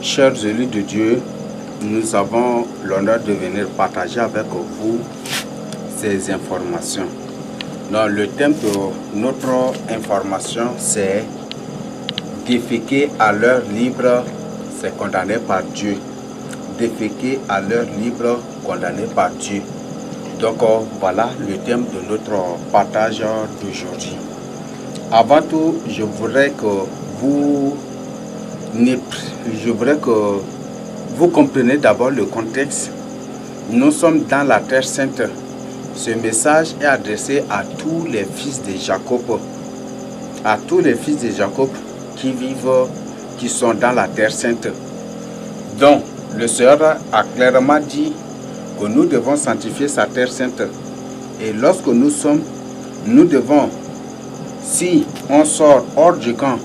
Chers élus de Dieu, nous avons l'honneur de venir partager avec vous ces informations. Donc, le thème de notre information, c'est déféquer à l'heure libre, c'est condamné par Dieu. Déféquer à l'heure libre, condamné par Dieu. Donc, voilà le thème de notre partage d'aujourd'hui. Avant tout, je voudrais que vous compreniez d'abord le contexte. Nous sommes dans la Terre Sainte. Ce message est adressé à tous les fils de Jacob. À tous les fils de Jacob qui sont dans la Terre Sainte. Donc, le Seigneur a clairement dit que nous devons sanctifier sa Terre Sainte. Et lorsque nous devons, si on sort hors du camp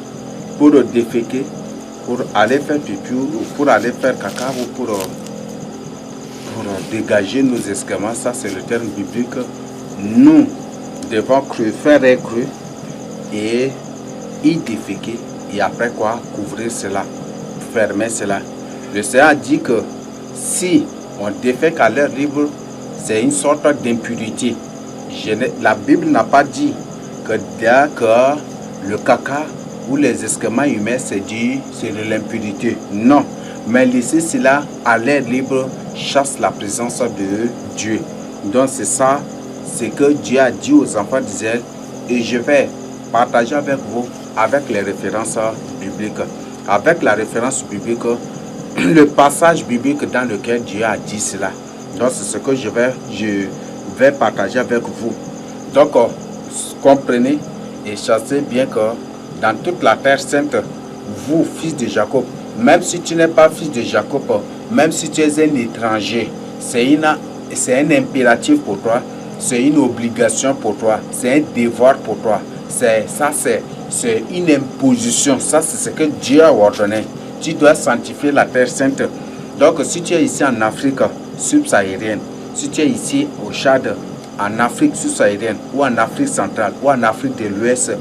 pour déféquer, pour aller faire pipi ou pour aller faire caca ou pour dégager nos excréments, ça c'est le terme biblique, nous devons faire un creux et y déféquer et après quoi couvrir cela, fermer cela. Le Seigneur a dit que si on défèque à l'air libre, c'est une sorte d'impurité. La Bible n'a pas dit que le caca ou les excréments humains c'est de l'impurité. Non, mais laisser cela à l'air libre chasse la présence de Dieu. Donc c'est ça, c'est que Dieu a dit aux enfants d'Israël, et je vais partager avec vous avec les références bibliques. Avec la référence biblique, le passage biblique dans lequel Dieu a dit cela. Donc c'est ce que je vais partager avec vous. Donc comprenez et sachez bien que dans toute la Terre Sainte, vous, fils de Jacob, même si tu n'es pas fils de Jacob, même si tu es un étranger, c'est un impératif pour toi, c'est une obligation pour toi, c'est un devoir pour toi. C'est une imposition, ça c'est ce que Dieu a ordonné. Tu dois sanctifier la Terre Sainte. Donc si tu es ici en Afrique subsaharienne, si tu es ici au Tchad, en Afrique subsaharienne, ou en Afrique centrale, ou en Afrique de l'Ouest,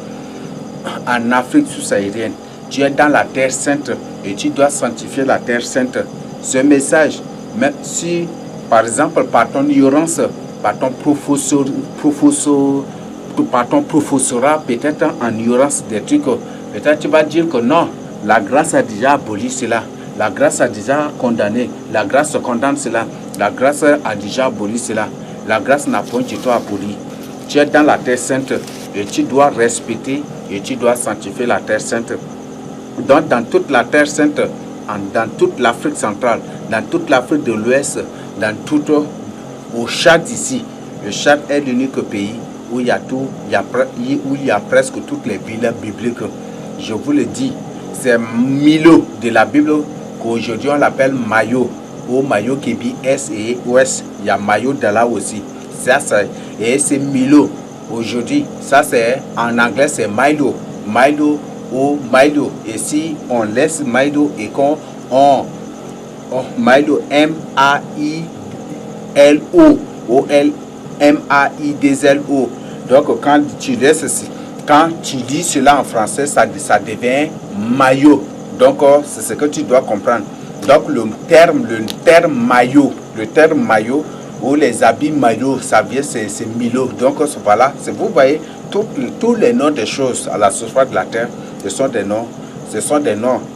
en Afrique subsaharienne, tu es dans la Terre Sainte et tu dois sanctifier la Terre Sainte. Ce message, même si par exemple par ton ignorance, par ton professorat, peut-être en ignorance des trucs, peut-être tu vas dire que non, la grâce a déjà aboli cela, la grâce a déjà condamné, la grâce condamne cela, la grâce a déjà aboli cela, la grâce n'a point du tout aboli. Tu es dans la Terre Sainte et tu dois respecter et tu dois sanctifier la Terre Sainte. Donc dans toute la Terre Sainte, dans toute l'Afrique centrale, dans toute l'Afrique de l'Ouest, au Tchad ici, le Tchad est l'unique pays où il y a presque toutes les villes bibliques. Je vous le dis, c'est Milo de la Bible qu'aujourd'hui on l'appelle Mayo, ou Mayo Kébi Est et Ouest. Il y a Mayo de là aussi. Et c'est Milo. Aujourd'hui, ça c'est en anglais c'est Milo. Milo ou Milo. Et si on laisse Milo et qu'on Milo M-A-I-L-O ou M-A-I-D-L-O. Donc quand tu dis cela en français, ça devient maillot. Donc c'est ce que tu dois comprendre. Donc le terme maillot, ou les habits maillot, ça vient, c'est Milo. Donc voilà, vous voyez, tous les noms des choses à la surface de la terre, ce sont des noms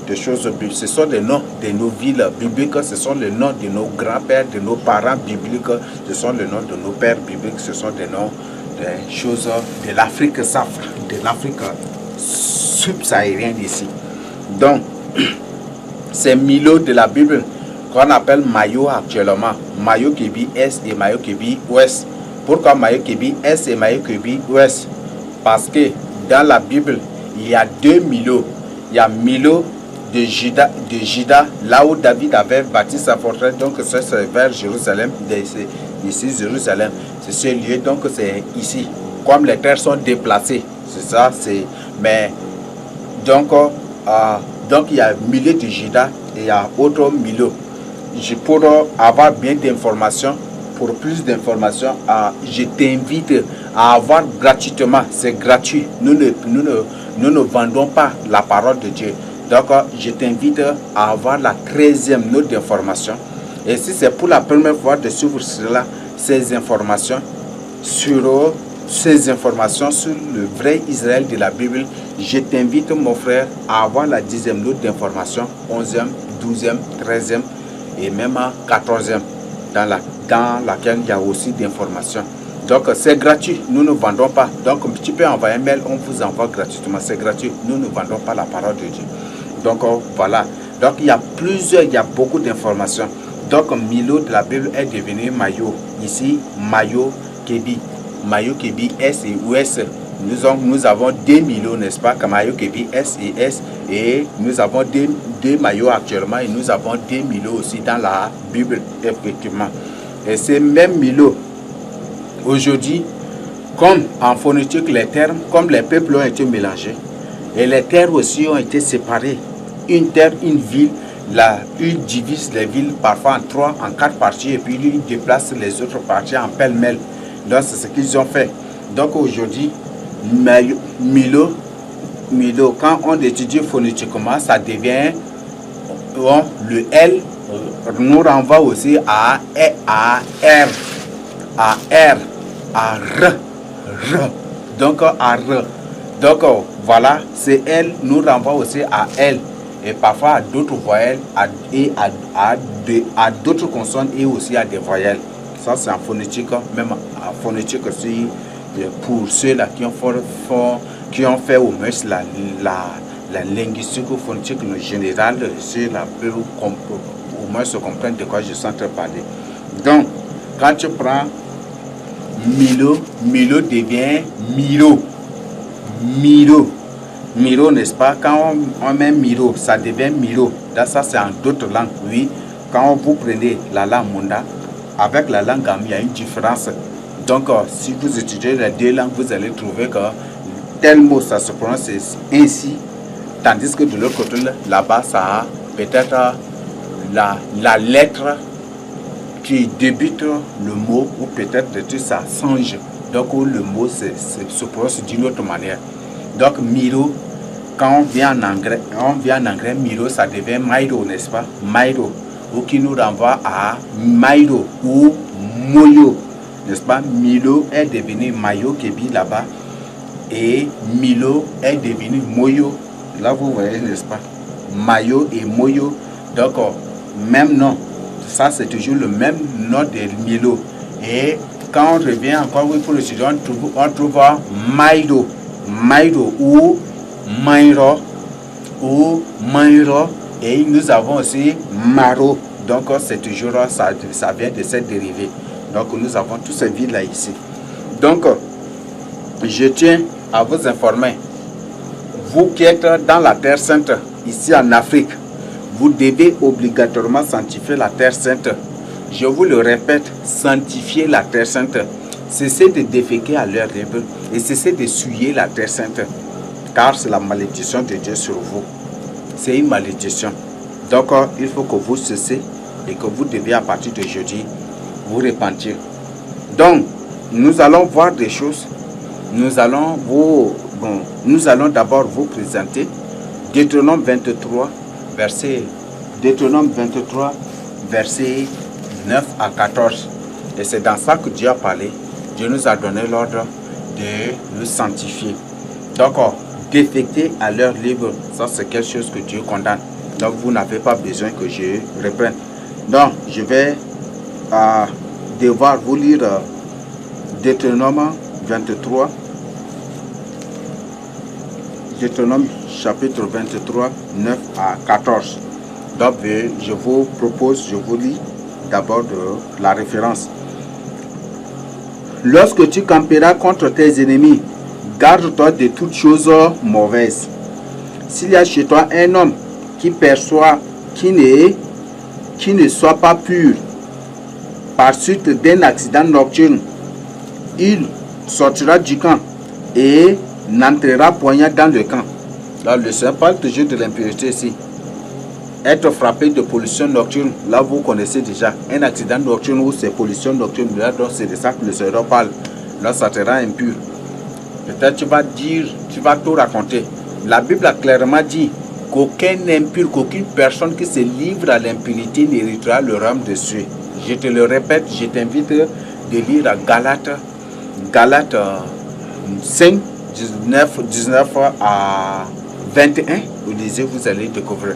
de choses bibliques, ce sont des noms de nos villes bibliques, ce sont les noms de nos grands-pères, de nos parents bibliques, ce sont les noms de nos pères bibliques, ce sont des noms des choses de l'Afrique subsaharienne ici. Donc, c'est Milo de la Bible qu'on appelle Mayo actuellement. Mayo Kébi Est et Mayo Kébi Ouest. Pourquoi Mayo Kébi Est et Mayo Kébi Ouest? Parce que dans la Bible, il y a deux Milo. Il y a Milo de Juda, là où David avait bâti sa forteresse. Donc c'est vers Jérusalem, ici Jérusalem. C'est ce lieu, donc c'est ici. Comme les terres sont déplacées, c'est ça. Mais donc il y a Milo de Juda et il y a autre Milo. Pour avoir bien d'informations, pour plus d'informations, je t'invite à avoir gratuitement. C'est gratuit. Nous ne vendons pas la parole de Dieu. Donc, je t'invite à avoir la 13e note d'information. Et si c'est pour la première fois de suivre cela, ces informations sur le vrai Israël de la Bible, je t'invite, mon frère, à avoir la 10e note d'information, 11e, 12e, 13e et même 14e, dans laquelle il y a aussi d'informations. Donc, c'est gratuit, nous ne vendons pas. Donc, tu peux envoyer un mail, on vous envoie gratuitement, c'est gratuit. Nous ne vendons pas la parole de Dieu. Donc, voilà. Donc, il y a beaucoup d'informations. Donc, Milo de la Bible est devenu Mayo. Ici, Mayo Kebi. Mayo Kebi S et US. Nous avons deux Milo, n'est-ce pas? Mayo Kebi S et S. Et nous avons deux Mayo actuellement. Et nous avons deux Milo aussi dans la Bible, effectivement. Et ces mêmes Milo, aujourd'hui, comme en phonétique, les termes, comme les peuples ont été mélangés, et les terres aussi ont été séparées. Une terre, une ville, il divise les villes parfois en 3, en 4 parties, et puis il déplace les autres parties en pêle-mêle. Donc c'est ce qu'ils ont fait. Donc aujourd'hui, Milo, quand on étudie phonétiquement, ça devient, le L nous renvoie aussi à R, à R. Donc à R. Donc voilà, c'est L nous renvoie aussi à L. Et parfois à d'autres voyelles à d'autres consonnes et aussi à des voyelles. Ça c'est en phonétique, même en phonétique aussi, pour ceux-là qui ont fait au moins la linguistique ou phonétique générale, ceux-là peuvent au moins se comprendre de quoi je suis en train de parler. Donc, quand tu prends Milo devient Miro. Miro, n'est-ce pas? Quand on met Miro, ça devient Miro. Là, ça, c'est en d'autres langues. Oui, quand vous prenez la langue Munda, avec la langue Gam, il y a une différence. Donc, si vous étudiez les deux langues, vous allez trouver que tel mot, ça se prononce ainsi. Tandis que de l'autre côté, là-bas, ça a peut-être la lettre qui débute le mot, ou peut-être ça change. Donc, le mot se prononce d'une autre manière. Donc, Miro, quand on vient en anglais, Miro, ça devient Mairo, n'est-ce pas? Mairo, ou qui nous renvoie à Mairo ou Moyo, n'est-ce pas? Milo est devenu Mayo Kebi là-bas, et Milo est devenu Moyo. Là, vous voyez, n'est-ce pas? Mayo et Moyo, donc, même nom. Ça, c'est toujours le même nom de Milo. Et quand on revient encore, oui, pour le sujet, on trouve Mairo ou Mairo, et nous avons aussi Maro. Donc c'est toujours ça vient de cette dérivée. Donc nous avons tous ces villes là ici. Donc je tiens à vous informer, vous qui êtes dans la Terre Sainte ici en Afrique, vous devez obligatoirement sanctifier la Terre Sainte. Je vous le répète, sanctifier la Terre Sainte. Cessez de déféquer à l'heure libre et cessez de souiller la Terre Sainte. Car c'est la malédiction de Dieu sur vous. C'est une malédiction. Donc, il faut que vous cessez et que vous devez à partir d'aujourd'hui vous repentir. Donc, nous allons voir des choses. Nous allons d'abord vous présenter Deutéronome 23, verset 9 à 14. Et c'est dans ça que Dieu a parlé. Dieu nous a donné l'ordre de nous sanctifier. Donc, défecter à l'heure libre, ça c'est quelque chose que Dieu condamne. Donc, vous n'avez pas besoin que je reprenne. Donc, je vais devoir vous lire Deutéronome 23. Deutéronome chapitre 23, 9 à 14. Donc, je vous lis d'abord la référence. Lorsque tu camperas contre tes ennemis, garde-toi de toutes choses mauvaises. S'il y a chez toi un homme qui perçoit qui ne soit pas pur par suite d'un accident nocturne, il sortira du camp et n'entrera point dans le camp. Là, le Seigneur parle toujours de l'impureté ici. Être frappé de pollution nocturne, là vous connaissez déjà. Un accident nocturne ou c'est pollution nocturne, là c'est de ça que le Seigneur parle. Là ça te rend impur. Peut-être tu vas tout raconter. La Bible a clairement dit qu'aucun impur, qu'aucune personne qui se livre à l'impurité n'héritera le royaume de Dieu. Je te le répète, je t'invite de lire Galates 5, 19 à 21. Vous lisez, vous allez découvrir.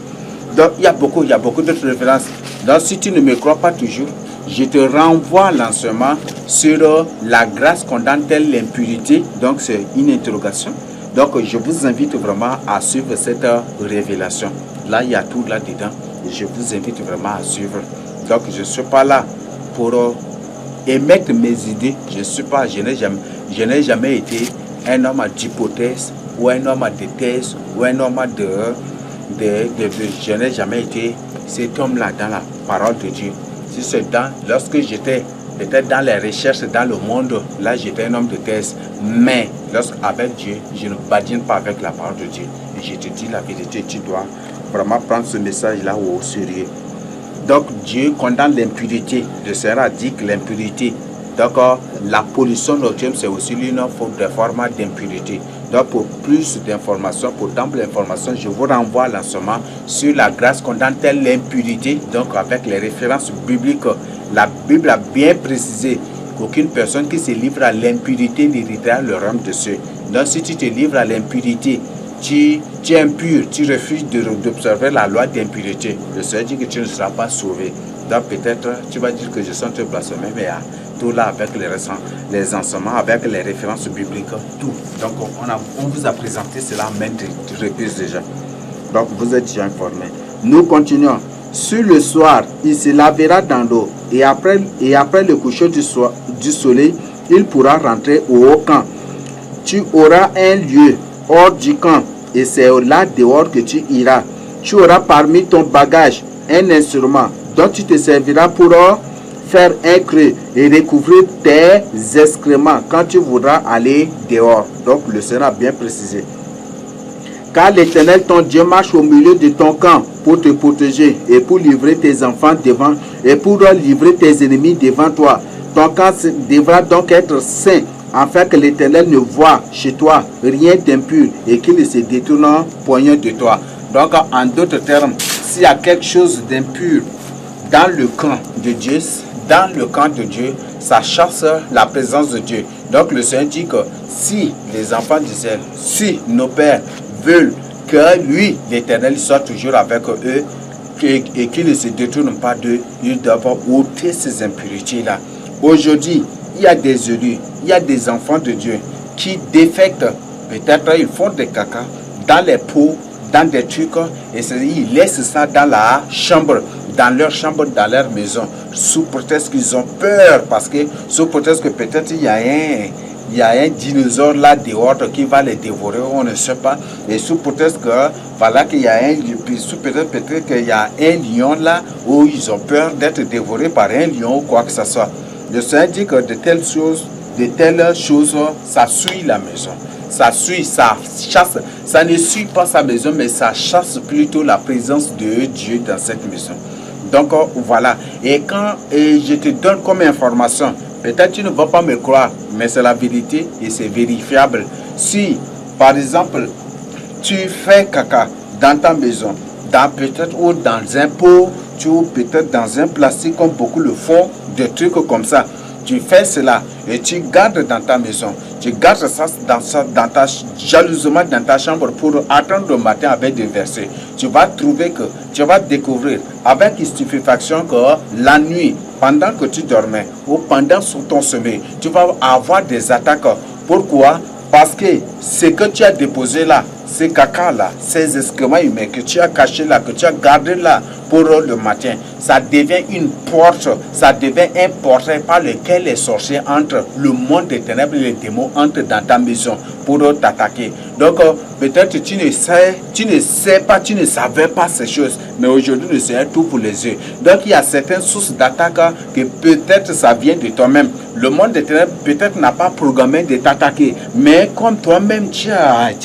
Donc, il y a beaucoup d'autres références. Donc, si tu ne me crois pas toujours, je te renvoie à l'enseignement sur la grâce condamne-t-elle l'impurité. Donc, c'est une interrogation. Donc, je vous invite vraiment à suivre cette révélation. Là, il y a tout là-dedans. Je vous invite vraiment à suivre. Donc, je ne suis pas là pour émettre mes idées. Je n'ai jamais été un homme d'hypothèse ou un homme de thèse ou un homme je n'ai jamais été cet homme-là dans la parole de Dieu. Si c'est lorsque j'étais peut-être dans les recherches dans le monde, là j'étais un homme de thèse. Mais avec Dieu, je ne badine pas avec la parole de Dieu. Et je te dis la vérité, tu dois vraiment prendre ce message-là au sérieux. Donc Dieu condamne l'impurité. Le Seigneur a dit que l'impurité, donc la pollution nocturne, c'est aussi une forme d'impurité. Donc pour plus d'informations, pour d'ample information, je vous renvoie à l'enseignement sur la grâce condamne-t-elle l'impurité. Donc avec les références bibliques, la Bible a bien précisé qu'aucune personne qui se livre à l'impurité n'héritera le royaume de Dieu. Donc si tu te livres à l'impurité, tu es impur, tu refuses d'observer la loi d'impurité, le Seigneur dit que tu ne seras pas sauvé. Donc peut-être tu vas dire que je suis en train de blasphémer, mais tout là avec les enseignements, avec les références bibliques, tout. Donc on vous a présenté cela en maintes reprises déjà. Donc vous êtes déjà informés. Nous continuons. Sur le soir, il se lavera dans l'eau et après le coucher du soleil, il pourra rentrer au camp. Tu auras un lieu hors du camp et c'est là dehors que tu iras. Tu auras parmi ton bagage un instrument dont tu te serviras pour faire un creux et recouvrir tes excréments quand tu voudras aller dehors. Donc le Seigneur a bien précisé. Car l'Éternel ton Dieu marche au milieu de ton camp pour te protéger et pour livrer tes enfants devant et pour livrer tes ennemis devant toi. Ton camp devra donc être saint afin que l'Éternel ne voie chez toi rien d'impur et qu'il ne se détourne point de toi. Donc en d'autres termes, s'il y a quelque chose d'impur dans le camp de Dieu, ça chasse la présence de Dieu. Donc le Seigneur dit que si les enfants d'Israël, si nos pères veulent que lui, l'Éternel, soit toujours avec eux et qu'ils ne se détournent pas d'eux, ils doivent ôter ces impurités-là. Aujourd'hui, il y a des élus, il y a des enfants de Dieu qui défectent. Peut-être ils font des caca dans les pots, dans des trucs, et ils laissent ça dans la chambre, dans leur chambre, dans leur maison, sous prétexte qu'ils ont peur, parce que sous prétexte que peut-être il y a un dinosaure là dehors qui va les dévorer, on ne sait pas, et sous prétexte que voilà qu'il y a peut-être qu'il y a un lion là où ils ont peur d'être dévorés par un lion ou quoi que ce soit. Le Seigneur dit que de telles choses, ça suit la maison. Ça chasse, ça ne suit pas sa maison, mais ça chasse plutôt la présence de Dieu dans cette maison. Donc voilà, et je te donne comme information, peut-être tu ne vas pas me croire, mais c'est la vérité et c'est vérifiable. Si, par exemple, tu fais caca dans ta maison, peut-être ou dans un pot, ou peut-être dans un plastique comme beaucoup le font, des trucs comme ça, tu fais cela et tu gardes dans ta maison, tu gardes ça jalousement dans ta chambre pour attendre le matin avec des versets. Tu vas découvrir avec stupéfaction que la nuit, pendant que tu dormais ou pendant ton sommeil, tu vas avoir des attaques. Pourquoi? Parce que ce que tu as déposé là, ces caca là, ces excréments humains que tu as cachés là, que tu as gardé là pour le matin, ça devient une porte, ça devient un portail par lequel les sorciers entrent, le monde des ténèbres et les démons entrent dans ta maison pour t'attaquer. Donc peut-être tu ne savais pas ces choses, mais aujourd'hui le Seigneur tout pour les yeux. Donc il y a certaines sources d'attaque que peut-être ça vient de toi-même. Le monde des ténèbres peut-être n'a pas programmé de t'attaquer, mais comme toi-même tu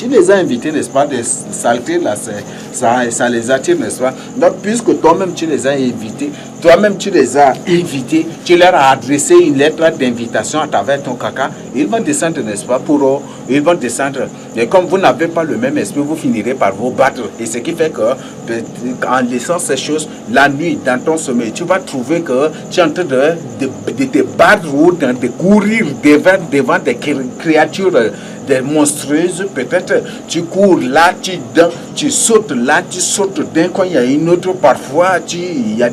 les as invités saletés, n'est-ce pas, des saletés, là, ça les attire, n'est-ce pas. Donc, puisque toi-même, tu les as invités, tu leur as adressé une lettre d'invitation à travers ton caca, ils vont descendre, n'est-ce pas, ils vont descendre. Et comme vous n'avez pas le même esprit, vous finirez par vous battre. Et ce qui fait que, en laissant ces choses, la nuit, dans ton sommeil, tu vas trouver que tu es en train de te battre ou de courir devant des créatures des monstrueuses. Peut-être tu cours là, tu sautes là, tu sautes d'un coin, il y a une autre. Parfois, il y a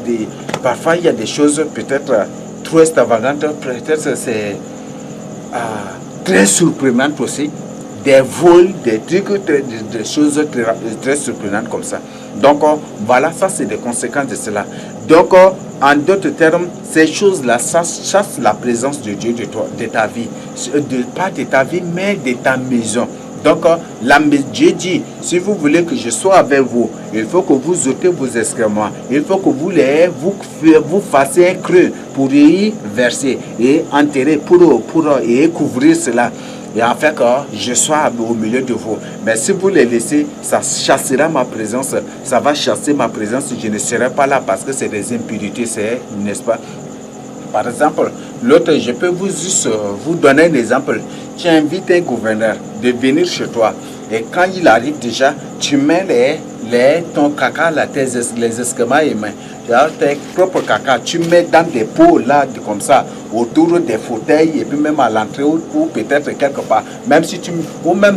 des choses peut-être trop extravagantes, peut-être c'est très surprenantes aussi. Des vols, des trucs, des choses très surprenantes comme ça. Donc, voilà, ça c'est des conséquences de cela. Donc, en d'autres termes, ces choses-là, ça chasse la présence de Dieu de ta vie. Pas de ta vie, mais de ta maison. Donc, Dieu dit, si vous voulez que je sois avec vous, il faut que vous ôtez vos excréments. Il faut que vous fassiez un creux pour y verser et enterrer, et couvrir cela. Et en fait, je sois au milieu de vous. Mais si vous les laissez, ça chassera ma présence. Ça va chasser ma présence. Je ne serai pas là parce que c'est des impuretés, n'est-ce pas? Par exemple, l'autre, je peux vous donner un exemple. Tu invites un gouverneur de venir chez toi. Et quand il arrive déjà, tu mets ton caca, les excréments et mains. Tes propres caca, tu mets dans des pots là, comme ça, autour des fauteuils et puis même à l'entrée ou peut-être quelque part. Même si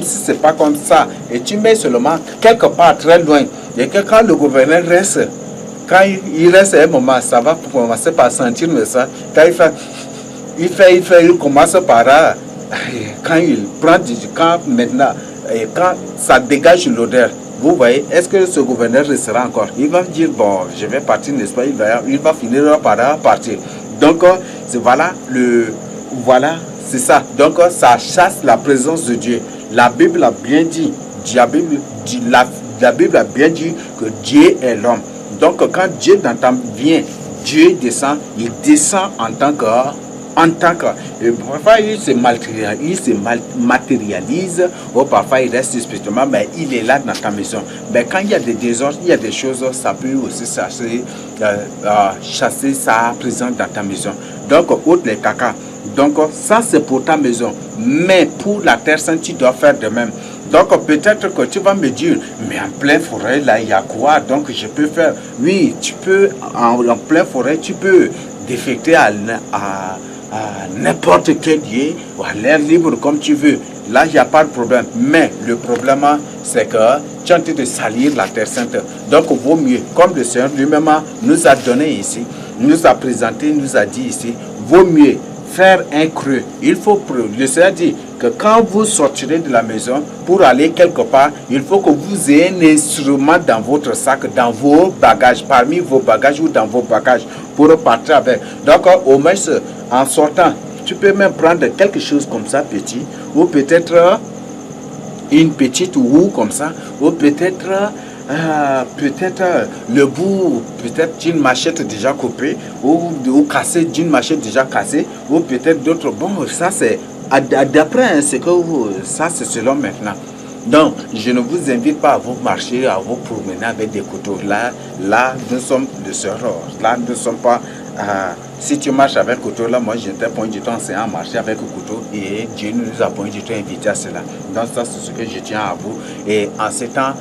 c'est pas comme ça, et tu mets seulement quelque part très loin. Et que quand le gouverneur reste, quand il reste un moment, ça va commencer par sentir ça. Quand il commence par là, quand il prend quand ça dégage l'odeur. Vous voyez, est-ce que ce gouverneur restera encore? Il va me dire, bon, je vais partir, n'est-ce pas? Il va finir par partir. Donc, voilà, c'est ça. Donc, ça chasse la présence de Dieu. La Bible a bien dit, la Bible a bien dit que Dieu est l'homme. Donc, quand Dieu vient, Dieu descend, il descend en tant que et parfois il se matérialise, ou parfois il reste spirituellement, mais il est là dans ta maison. Mais quand il y a des désordres, il y a des choses, ça peut aussi chasser sa présence dans ta maison. Donc, autre les caca. Donc, ça c'est pour ta maison. Mais pour la terre sainte, tu dois faire de même. Donc, peut-être que tu vas me dire, mais en pleine forêt, là, il y a quoi? Donc, je peux faire. Oui, tu peux, en pleine forêt, tu peux défecter à n'importe quel lieu, ou à l'air libre comme tu veux. Là, il n'y a pas de problème. Mais le problème, c'est que tu es en train de salir la terre sainte. Donc, il vaut mieux, comme le Seigneur lui-même nous a donné ici, nous a présenté, nous a dit ici, vaut mieux faire un creux. Le Seigneur dit que quand vous sortirez de la maison pour aller quelque part, il faut que vous ayez un instrument dans votre sac, dans vos bagages, parmi vos bagages ou dans vos bagages, pour partir avec. Donc, au moins, en sortant, tu peux même prendre quelque chose comme ça, petit, ou peut-être une petite roue comme ça, ou peut-être le bout d'une machette déjà coupée, ou cassée, d'une machette déjà cassée, ou peut-être d'autres. Bon, ça c'est d'après ce que ça c'est selon maintenant. Donc, je ne vous invite pas à vous marcher, à vous promener avec des couteaux. Là, nous sommes de ce genre. Là, nous ne sommes pas. Si tu marches avec couteau, là, moi, je t'ai point du temps, c'est à marcher avec le couteau. Et Dieu nous a point du temps invité à cela. Donc, ça, c'est ce que je tiens à vous. Et en ces temps,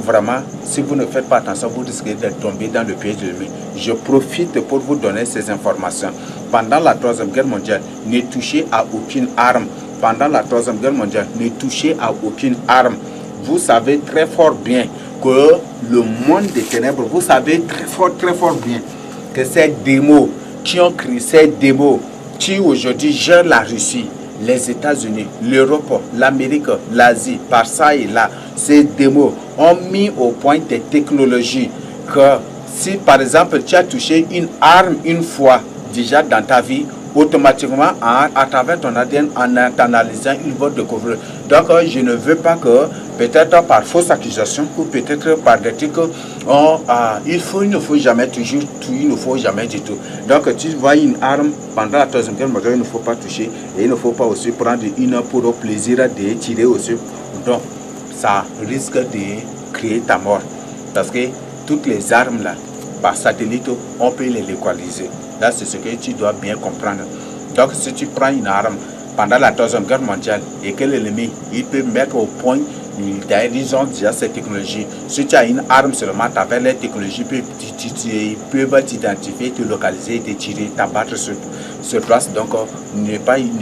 vraiment, si vous ne faites pas attention, vous risquez de tomber dans le piège de l'ennemi. Je profite pour vous donner ces informations. Pendant la Troisième Guerre mondiale, ne touchez à aucune arme. Pendant la Troisième Guerre mondiale, ne touchez à aucune arme. Vous savez très fort bien que le monde des ténèbres, vous savez très fort bien que ces démons qui ont créé ces démons qui aujourd'hui gèrent la Russie, les États-Unis, l'Europe, l'Amérique, l'Asie, par ça et là, ces démons ont mis au point des technologies que si par exemple tu as touché une arme une fois déjà dans ta vie, automatiquement à travers ton ADN, en analysant, il va découvrir. Donc je ne veux pas que peut-être par fausse accusation ou peut-être par des trucs il ne faut jamais toujours tout, il ne faut jamais du tout. Donc tu vois une arme pendant la Troisième Guerre mondiale, il ne faut pas toucher et il ne faut pas aussi prendre une pour le plaisir de tirer aussi. Donc ça risque de créer ta mort. Parce que toutes les armes là, par satellite, on peut les localiser. Là, c'est ce que tu dois bien comprendre. Donc, si tu prends une arme pendant la Deuxième Guerre mondiale et que l'ennemi, il peut mettre au point, ils ont déjà cette technologie. Si tu as une arme seulement, tu as les technologies, ils peuvent t'identifier, te localiser, te tirer, t'abattre sur place. Donc, ne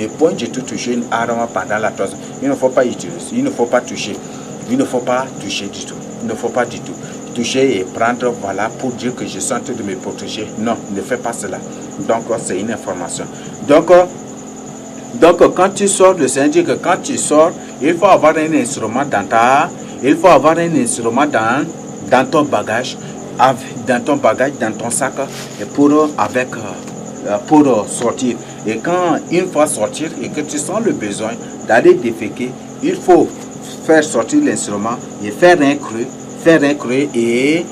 point du tout toucher une arme pendant la Deuxième. Il ne faut pas utiliser, il ne faut pas toucher. Il ne faut pas toucher du tout. Il ne faut pas du tout toucher et prendre, voilà, pour dire que je suis en train de me protéger. Non, ne fais pas cela. Donc, c'est une information. Donc, quand tu sors de Saint-Dieu, quand tu sors, il faut avoir un instrument il faut avoir un instrument dans ton bagage, dans ton sac, et pour sortir. Et quand une fois sortir et que tu sens le besoin d'aller déféquer, il faut faire sortir l'instrument et faire un creux et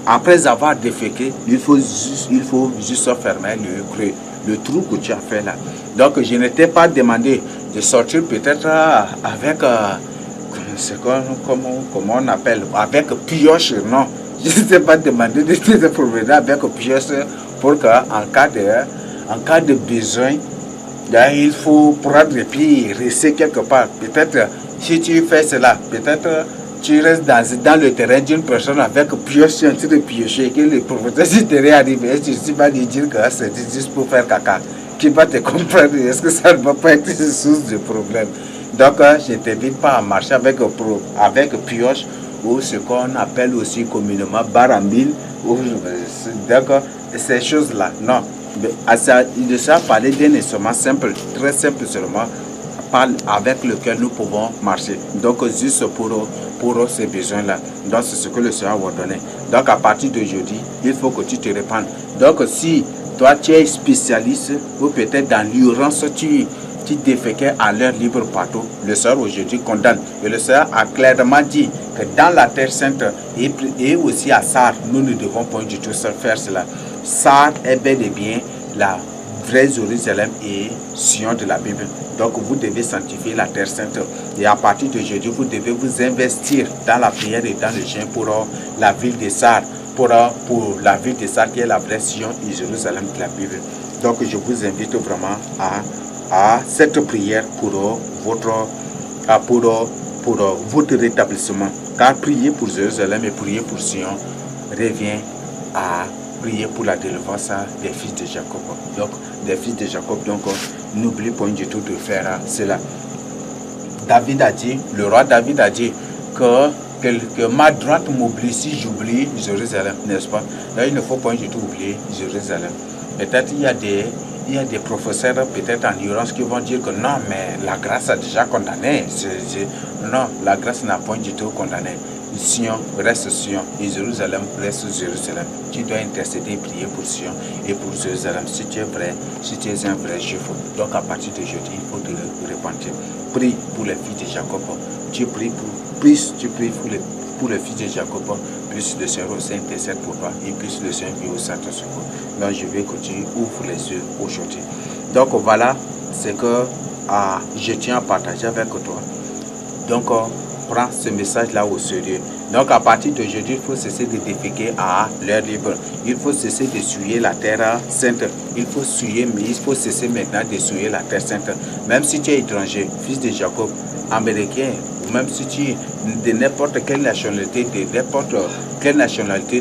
après avoir déféqué, il faut juste fermer le creux, le trou que tu as fait là. Donc je ne t'ai pas demandé de sortir peut-être avec comment on appelle, avec pioche, non. Je ne t'ai pas demandé de te promener avec pioche pour qu'en cas de besoin, là, il faut prendre et puis rester quelque part. Peut-être si tu fais cela, peut-être tu restes dans le terrain d'une personne avec pioche, en train de piocher, que le propriétaire si tu es arrivé, tu vas lui dire que c'est juste pour faire caca. Qui va te comprendre? Est-ce que ça ne va pas être une source de problème? Donc, je ne t'invite pas à marcher avec pioche ou ce qu'on appelle aussi communément barambil. Donc, ces choses-là, non. Il ne s'est parlé d'un instrument simple, très simple seulement, avec lequel nous pouvons marcher. Donc, juste pour ces besoins-là. Donc, c'est ce que le Seigneur va donner. Donc, à partir d'aujourd'hui, il faut que tu te répandes. Donc, si toi, tu es spécialiste ou peut-être dans l'urgence, tu déféquais à l'heure libre partout, le Seigneur aujourd'hui condamne. Et le Seigneur a clairement dit que dans la terre sainte et aussi à Sar, nous ne devons pas du tout faire cela. Sar est bel et bien la vraie Jérusalem et Sion de la Bible. Donc vous devez sanctifier la terre sainte. Et à partir d'aujourd'hui, vous devez vous investir dans la prière et dans le jeûne pour la ville de Sar. Pour la ville de Sar qui est la vraie Sion et Jérusalem de la Bible. Donc je vous invite vraiment à cette prière pour votre rétablissement. Car prier pour Jérusalem et prier pour Sion revient à prier pour la délivrance des fils de Jacob. Donc, des fils de Jacob, donc n'oublie pas du tout de faire cela. Le roi David a dit que ma droite m'oublie si j'oublie Jérusalem, n'est-ce pas? Là, il ne faut pas du tout oublier Jérusalem. Peut-être il y a des professeurs peut-être en ignorance qui vont dire que non, mais la grâce a déjà condamné. Non, la grâce n'a pas du tout condamné. Sion reste Sion et Jérusalem reste Jérusalem. Tu dois intercéder et prier pour Sion et pour Jérusalem si tu es un vrai juif. Donc à partir d'aujourd'hui, il faut te repentir. Prie pour les filles de Jacob. Tu pries pour les filles de Jacob, plus le Seigneur aussi intercède pour toi et plus le Seigneur vit au Saint-Esprit. Donc je veux que tu ouvres les yeux aujourd'hui. Donc voilà ce que je tiens à partager avec toi. Donc prends ce message-là au sérieux. Donc à partir d'aujourd'hui, il faut cesser de déféquer à l'air libre. Il faut cesser de souiller la terre sainte. Il faut cesser maintenant de souiller la terre sainte. Même si tu es étranger, fils de Jacob, américain, ou même si tu es de n'importe quelle nationalité,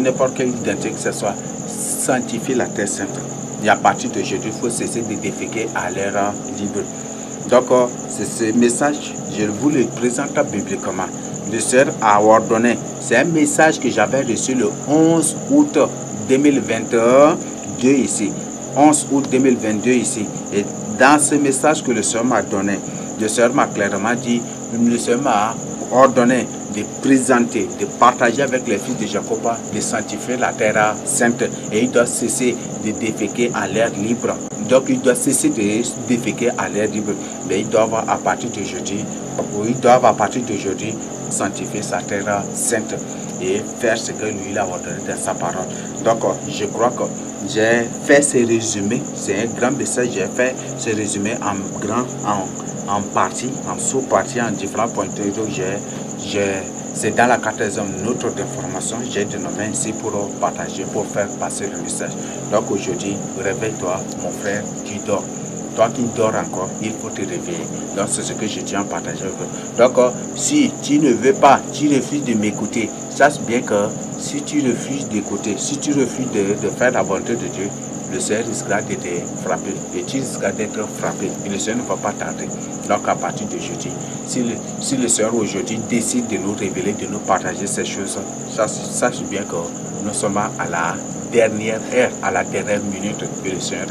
n'importe quelle identité que ce soit, sanctifie la terre sainte. Et à partir d'aujourd'hui, il faut cesser de déféquer à l'air libre. Donc, c'est ce message, je vous le présente bibliquement. Le Seigneur a ordonné. C'est un message que j'avais reçu le 11 août 2022 ici. 11 août 2022 ici. Et dans ce message que le Seigneur m'a donné, le Seigneur m'a clairement dit, le Seigneur m'a ordonné de présenter, de partager avec les fils de Jacob, de sanctifier la terre sainte. Et il doit cesser de déféquer à l'air libre. Donc il doit cesser de déféquer à l'air libre. Mais ils doivent à partir d'aujourd'hui sanctifier sa terre sainte et faire ce que lui a ordonné dans sa parole. Donc je crois que j'ai fait ce résumé. C'est un grand message. J'ai fait ce résumé en partie, en sous-partie, en différents points de vue. C'est dans la quatrième note d'information, j'ai dénommé ainsi pour partager, pour faire passer le message. Donc aujourd'hui, réveille-toi, mon frère, tu dors. Toi qui dors encore, il faut te réveiller. Donc c'est ce que je tiens à partager avec vous. Donc si tu ne veux pas, tu refuses de m'écouter, sache bien que si tu refuses d'écouter, si tu refuses de faire la volonté de Dieu, le Seigneur risquera de te frapper et tu risqueras d'être frappé et le Seigneur ne va pas tarder. Donc à partir d'aujourd'hui, si le Seigneur aujourd'hui décide de nous révéler, de nous partager ces choses, sache bien que nous sommes à la dernière heure, à la dernière minute que le Seigneur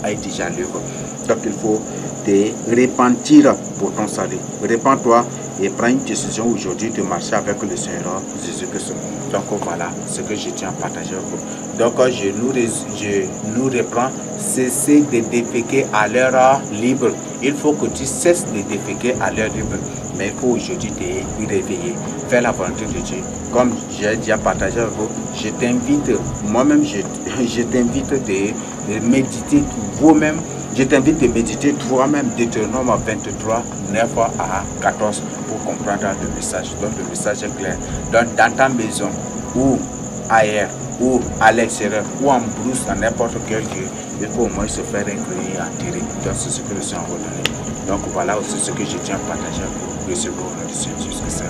a déjà l'œuvre. Donc il faut te repentir pour ton salut. Répands-toi et prends une décision aujourd'hui de marcher avec le Seigneur Jésus-Christ. Donc voilà ce que je tiens à partager avec vous. Donc je nous reprends, cessez de déféquer à l'heure libre. Il faut que tu cesses de déféquer à l'heure libre. Mais il faut aujourd'hui te réveiller, faire la volonté de Dieu. Comme j'ai déjà partagé avec vous, je t'invite, moi-même, je t'invite de méditer vous-même. Je t'invite de méditer toi-même Deutéronome 23, 9 à 14 pour comprendre le message. Donc le message est clair. Donc dans ta maison ou ailleurs, ou à l'extérieur, ou en brousse, dans n'importe quel lieu, il faut au moins se faire inclure et attirer. Donc c'est ce que le Seigneur va donner. Donc voilà aussi ce que je tiens à partager avec vous. Recevez au nom du Seigneur Jésus-Christ.